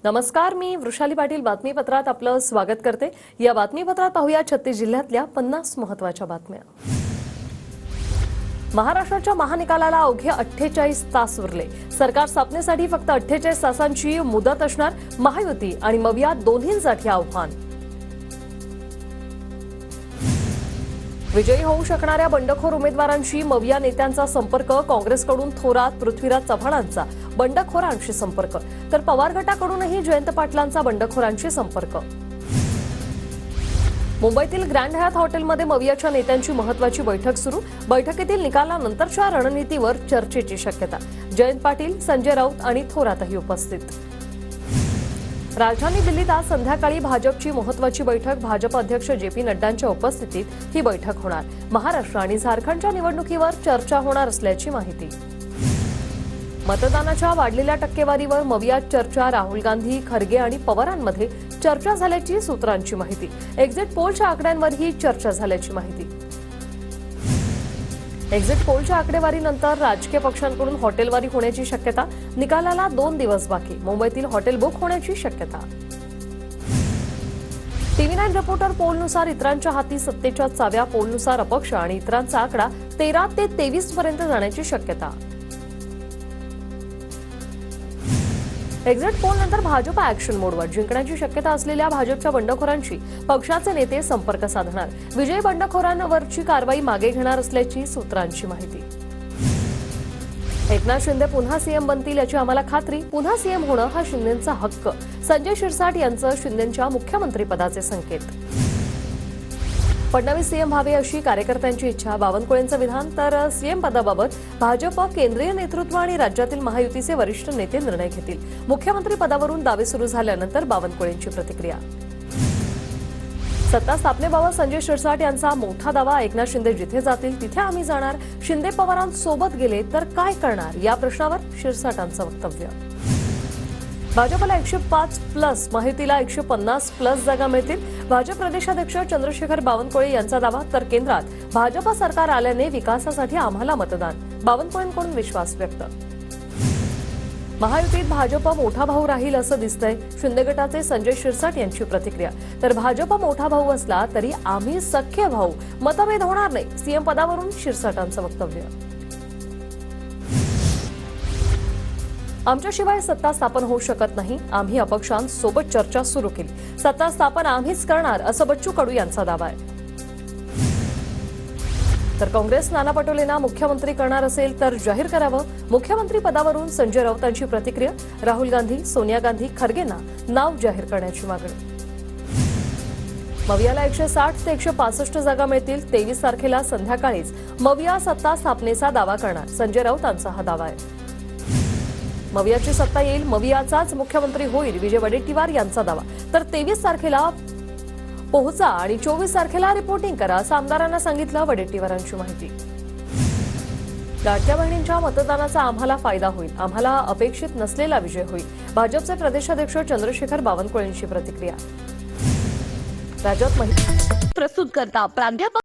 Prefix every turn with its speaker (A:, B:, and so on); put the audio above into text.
A: नमस्कार, मी वृषाली पाटील बातमीपत्रात आपलं स्वागत करते। या बातमीपत्रात पाहूया 36 जिल्ह्यातल्या 50 महत्त्वाच्या बातम्या। महाराष्ट्राच्या महानिकालाला अवघे 48 तास उरले। सरकार स्थापनेसाठी फक्त 48 तासांची मुदत असणार। महायुती आणि मविया दोन्हींसाठी आव्हान। विजयी होऊ शकणाऱ्या बंडखोर उमेदवारांशी मविया नेत्यांचा संपर्क। काँग्रेसकडून थोरात, पृथ्वीराज चव्हाणांचा बंडखोरांशी संपर्क, तर पवार गटाकडूनही जयंत पाटलांचा बंडखोरांशी संपर्क। मुंबईतील ग्रँड हयात हॉटेलमध्ये मवियाच्या नेत्यांची महत्त्वाची बैठक सुरू। बैठकीतील निकालानंतरच्या रणनीतीवर चर्चेची शक्यता। जयंत पाटील, संजय राऊत आणि थोरातही उपस्थित। राजधानी दिल्लीत आज संध्याकाळी भाजपची महत्त्वाची बैठक। भाजप अध्यक्ष जे.पी. नड्डांच्या उपस्थितीत ही बैठक होणार। महाराष्ट्र आणि झारखंडच्या निवडणुकीवर चर्चा होणार असल्याची माहिती। मतदानाच्या वाढलेल्या टक्केवारीवर मवियात चर्चा। राहुल गांधी, खरगे आणि पवारांमध्ये चर्चा झाल्याची सूत्रांची माहिती। एक्झिट पोलच्या आकड्यांवरही चर्चा झाल्याची माहिती। एक्झिट पोलच्या आकडेवारीनंतर राजकीय पक्षांकडून हॉटेलवारी होण्याची शक्यता। निकालाला 2 दिवस बाकी। मुंबईतील हॉटेल बुक होण्याची शक्यता। TV9 रिपोर्टर पोलनुसार इतरांच्या हाती सत्तेच्या चाव्या। पोलनुसार अपक्ष आणि इतरांचा आकडा 13 ते 23 पर्यंत जाण्याची शक्यता। एक्झिट पोलनंतर भाजप ॲक्शन मोडवर। जिंकण्याची शक्यता असलेल्या भाजपच्या बंडखोरांशी पक्षाचे नेते संपर्क साधणार। विजयी बंडखोरांवरची कारवाई मागे घेणार असल्याची सूत्रांची माहिती। एकनाथ शिंदे पुन्हा सीएम बनतील याची आम्हाला खात्री। पुन्हा सीएम होणं हा शिंदेंचा हक्क। संजय शिरसाट यांचं शिंदेंच्या मुख्यमंत्रीपदाचे संकेत। फडणवीस सीएम व्हावे अशी कार्यकर्त्यांची इच्छा। बावनकुळेंचं विधान। तर सीएम पदाबाबत भाजप केंद्रीय नेतृत्व आणि राज्यातील महायुतीचे वरिष्ठ नेते निर्णय घेतील। मुख्यमंत्री पदावरून दावे सुरू झाल्यानंतर बावनकुळेंची प्रतिक्रिया। सत्ता स्थापनेबाबत संजय शिरसाट यांचा मोठा दावा। एकनाथ शिंदे जिथे जातील तिथे आम्ही जाणार। शिंदे पवारांसोबत गेले तर काय करणार, या प्रश्नावर शिरसाटांचं वक्तव्य। भाजपला 105+, महायुतीला 150+ जागा मिळतील। भाजप प्रदेशाध्यक्ष चंद्रशेखर बावनकुळे यांचा दावा। तर केंद्रात भाजप सरकार आल्याने विकासासाठी आम्हाला मतदान। बावनकुळेंकडून विश्वास व्यक्त। महायुतीत भाजप मोठा भाऊ राहील असं दिसतंय। शिंदे गटाचे संजय शिरसाट यांची प्रतिक्रिया। तर भाजप मोठा भाऊ असला तरी आम्ही सख्खे भाऊ, मतभेद होणार नाही। सीएम पदावरून शिरसाटांचं वक्तव्य। आमच्याशिवाय सत्ता स्थापन होऊ शकत नाही। आम्ही अपक्षांसोबत चर्चा सुरू केली। सत्ता स्थापन आम्हीच करणार असं बच्चू कडू यांचा दावा आहे। तर काँग्रेस नाना पटोलेंना मुख्यमंत्री करणार असेल तर जाहीर करावं। मुख्यमंत्री पदावरून संजय राऊतांची प्रतिक्रिया। राहुल गांधी, सोनिया गांधी, खरगेंना नाव जाहीर करण्याची मागणी। मवियाला 160 ते 165 जागा मिळतील। 23 तारखेला संध्याकाळीच मविया सत्ता स्थापनेचा दावा करणार। संजय राऊतांचा हा दावा आहे। मवियाची सत्ता येईल, मवियाचाच मुख्यमंत्री होईल, विजय वडेट्टीवार यांचा दावा। तर 23 तारखेला पोहोचा आणि 24 तारखेला रिपोर्टिंग करा असं आमदारांना सांगितलं। वडेट्टीवारांची माहिती। लाडक्या बहिणींच्या मतदानाचा आम्हाला फायदा होईल। आम्हाला अपेक्षित नसलेला विजय होईल। भाजपचे प्रदेशाध्यक्ष चंद्रशेखर बावनकुळेंची प्रतिक्रिया। राज्यात
B: प्रस्तुत करता प्राध्यापक